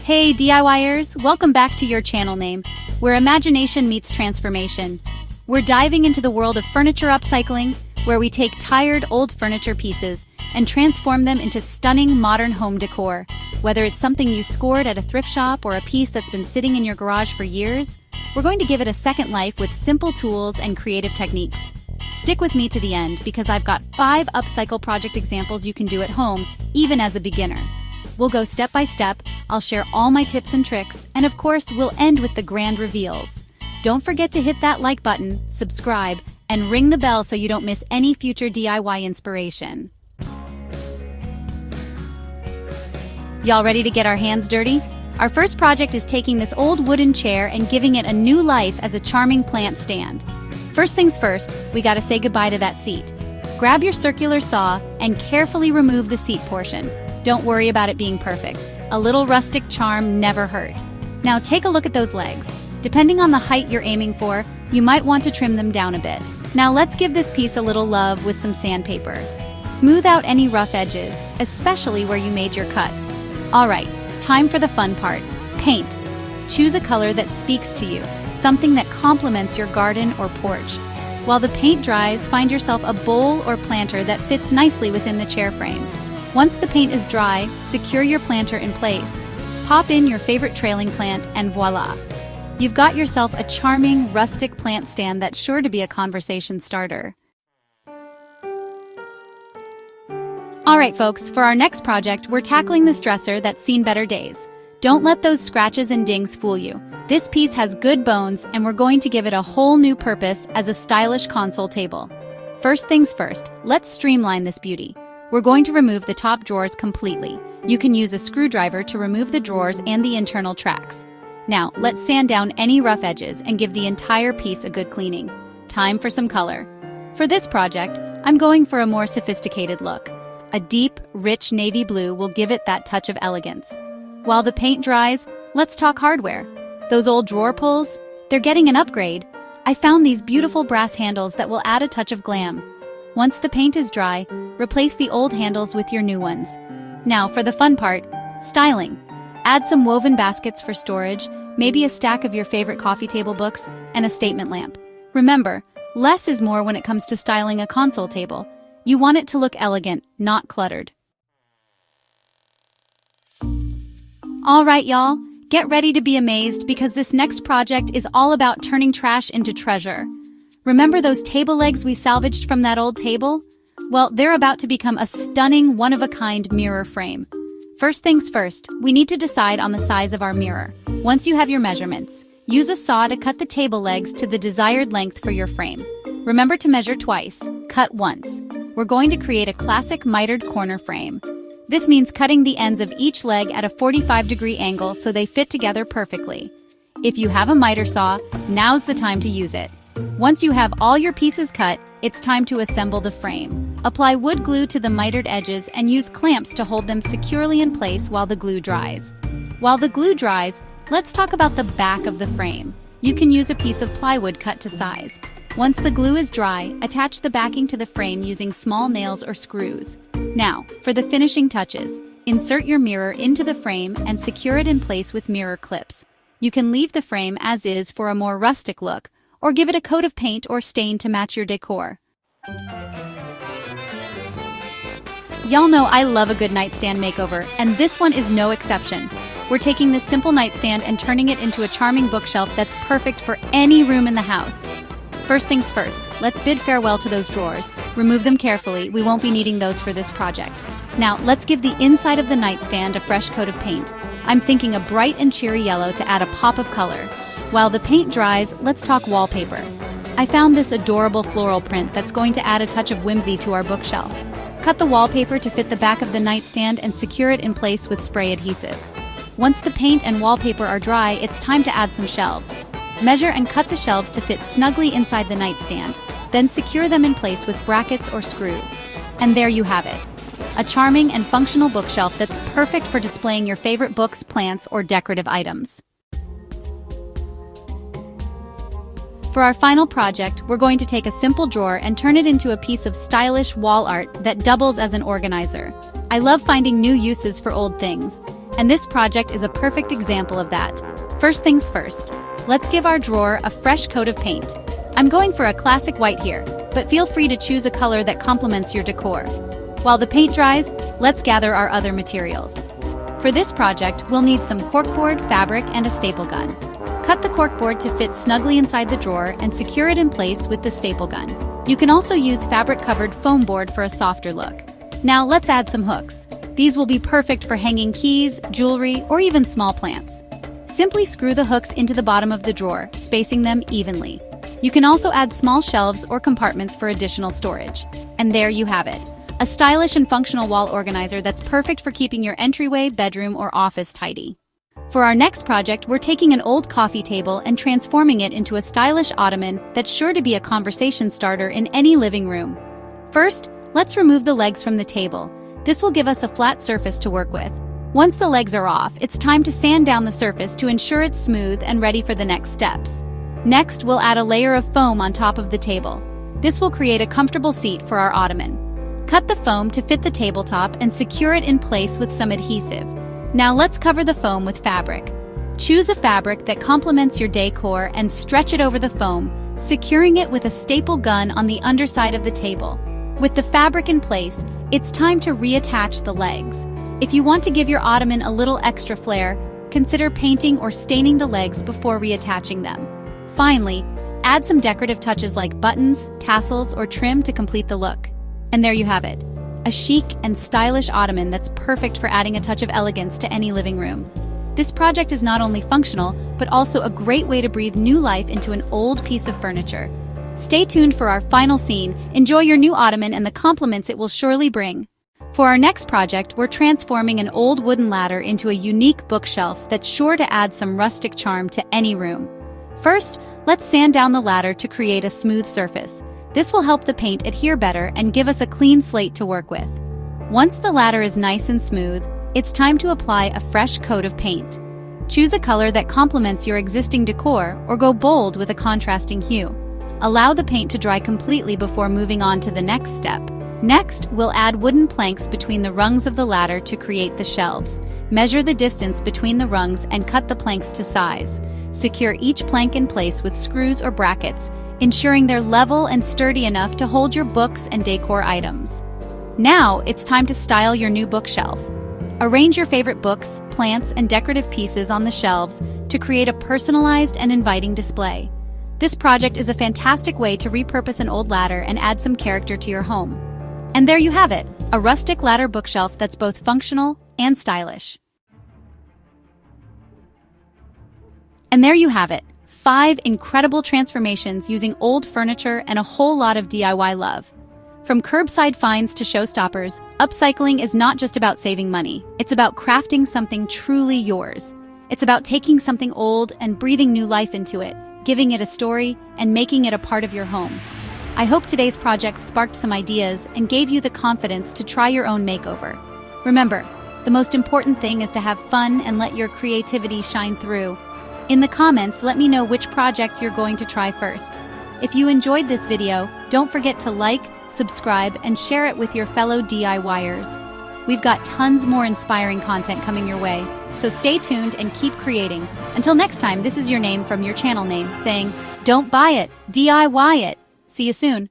Hey DIYers, welcome back to your channel name, where imagination meets transformation. We're diving into the world of furniture upcycling, where we take tired old furniture pieces and transform them into stunning modern home decor. Whether it's something you scored at a thrift shop or a piece that's been sitting in your garage for years, we're going to give it a second life with simple tools and creative techniques. Stick with me to the end because I've got 5 upcycle project examples you can do at home, even as a beginner. We'll go step by step, I'll share all my tips and tricks, and of course, we'll end with the grand reveals. Don't forget to hit that like button, subscribe, and ring the bell so you don't miss any future DIY inspiration. Y'all ready to get our hands dirty? Our first project is taking this old wooden chair and giving it a new life as a charming plant stand. First things first, we gotta say goodbye to that seat. Grab your circular saw and carefully remove the seat portion. Don't worry about it being perfect. A little rustic charm never hurt. Now take a look at those legs. Depending on the height you're aiming for, you might want to trim them down a bit. Now let's give this piece a little love with some sandpaper. Smooth out any rough edges, especially where you made your cuts. Alright, time for the fun part. Paint. Choose a color that speaks to you, something that complements your garden or porch. While the paint dries, find yourself a bowl or planter that fits nicely within the chair frame. Once the paint is dry, secure your planter in place. Pop in your favorite trailing plant and voila! You've got yourself a charming, rustic plant stand that's sure to be a conversation starter. Alright folks, for our next project, we're tackling this dresser that's seen better days. Don't let those scratches and dings fool you. This piece has good bones and we're going to give it a whole new purpose as a stylish console table. First things first, let's streamline this beauty. We're going to remove the top drawers completely. You can use a screwdriver to remove the drawers and the internal tracks. Now, let's sand down any rough edges and give the entire piece a good cleaning. Time for some color. For this project, I'm going for a more sophisticated look. A deep, rich navy blue will give it that touch of elegance. While the paint dries, let's talk hardware. Those old drawer pulls, they're getting an upgrade. I found these beautiful brass handles that will add a touch of glam. Once the paint is dry, replace the old handles with your new ones. Now for the fun part, styling. Add some woven baskets for storage, maybe a stack of your favorite coffee table books, and a statement lamp. Remember, less is more when it comes to styling a console table. You want it to look elegant, not cluttered. Alright y'all, get ready to be amazed because this next project is all about turning trash into treasure. Remember those table legs we salvaged from that old table? Well, they're about to become a stunning, one-of-a-kind mirror frame. First things first, we need to decide on the size of our mirror. Once you have your measurements, use a saw to cut the table legs to the desired length for your frame. Remember to measure twice, cut once. We're going to create a classic mitered corner frame. This means cutting the ends of each leg at a 45-degree angle so they fit together perfectly. If you have a miter saw, now's the time to use it. Once you have all your pieces cut, it's time to assemble the frame. Apply wood glue to the mitered edges and use clamps to hold them securely in place while the glue dries. While the glue dries, let's talk about the back of the frame. You can use a piece of plywood cut to size. Once the glue is dry, attach the backing to the frame using small nails or screws. Now, for the finishing touches, insert your mirror into the frame and secure it in place with mirror clips. You can leave the frame as is for a more rustic look, or give it a coat of paint or stain to match your decor. Y'all know I love a good nightstand makeover, and this one is no exception. We're taking this simple nightstand and turning it into a charming bookshelf that's perfect for any room in the house. First things first, let's bid farewell to those drawers. Remove them carefully, we won't be needing those for this project. Now, let's give the inside of the nightstand a fresh coat of paint. I'm thinking a bright and cheery yellow to add a pop of color. While the paint dries, let's talk wallpaper. I found this adorable floral print that's going to add a touch of whimsy to our bookshelf. Cut the wallpaper to fit the back of the nightstand and secure it in place with spray adhesive. Once the paint and wallpaper are dry, it's time to add some shelves. Measure and cut the shelves to fit snugly inside the nightstand, then secure them in place with brackets or screws. And there you have it. A charming and functional bookshelf that's perfect for displaying your favorite books, plants, or decorative items. For our final project, we're going to take a simple drawer and turn it into a piece of stylish wall art that doubles as an organizer. I love finding new uses for old things. And this project is a perfect example of that. First things first, let's give our drawer a fresh coat of paint. I'm going for a classic white here, but feel free to choose a color that complements your decor. While the paint dries, let's gather our other materials. For this project, we'll need some corkboard, fabric, and a staple gun. Cut the corkboard to fit snugly inside the drawer and secure it in place with the staple gun. You can also use fabric-covered foam board for a softer look. Now let's add some hooks. These will be perfect for hanging keys, jewelry, or even small plants. Simply screw the hooks into the bottom of the drawer, spacing them evenly. You can also add small shelves or compartments for additional storage. And there you have it. A stylish and functional wall organizer that's perfect for keeping your entryway, bedroom, or office tidy. For our next project, we're taking an old coffee table and transforming it into a stylish ottoman that's sure to be a conversation starter in any living room. First, let's remove the legs from the table. This will give us a flat surface to work with. Once the legs are off, it's time to sand down the surface to ensure it's smooth and ready for the next steps. Next, we'll add a layer of foam on top of the table. This will create a comfortable seat for our ottoman. Cut the foam to fit the tabletop and secure it in place with some adhesive. Now let's cover the foam with fabric. Choose a fabric that complements your decor and stretch it over the foam, securing it with a staple gun on the underside of the table. With the fabric in place, it's time to reattach the legs. If you want to give your ottoman a little extra flair, consider painting or staining the legs before reattaching them. Finally, add some decorative touches like buttons, tassels, or trim to complete the look. And there you have it. A chic and stylish ottoman that's perfect for adding a touch of elegance to any living room. This project is not only functional, but also a great way to breathe new life into an old piece of furniture. Stay tuned for our final scene. Enjoy your new ottoman and the compliments it will surely bring. For our next project, we're transforming an old wooden ladder into a unique bookshelf that's sure to add some rustic charm to any room. First, let's sand down the ladder to create a smooth surface. This will help the paint adhere better and give us a clean slate to work with. Once the ladder is nice and smooth, it's time to apply a fresh coat of paint. Choose a color that complements your existing decor or go bold with a contrasting hue. Allow the paint to dry completely before moving on to the next step. Next, we'll add wooden planks between the rungs of the ladder to create the shelves. Measure the distance between the rungs and cut the planks to size. Secure each plank in place with screws or brackets, ensuring they're level and sturdy enough to hold your books and decor items. Now, it's time to style your new bookshelf. Arrange your favorite books, plants, and decorative pieces on the shelves to create a personalized and inviting display. This project is a fantastic way to repurpose an old ladder and add some character to your home. And there you have it, a rustic ladder bookshelf that's both functional and stylish. And there you have it, 5 incredible transformations using old furniture and a whole lot of DIY love. From curbside finds to showstoppers, upcycling is not just about saving money. It's about crafting something truly yours. It's about taking something old and breathing new life into it, giving it a story, and making it a part of your home. I hope today's project sparked some ideas and gave you the confidence to try your own makeover. Remember, the most important thing is to have fun and let your creativity shine through. In the comments, let me know which project you're going to try first. If you enjoyed this video, don't forget to like, subscribe, and share it with your fellow DIYers. We've got tons more inspiring content coming your way, so stay tuned and keep creating. Until next time, this is your name from your channel name saying, don't buy it, DIY it. See you soon.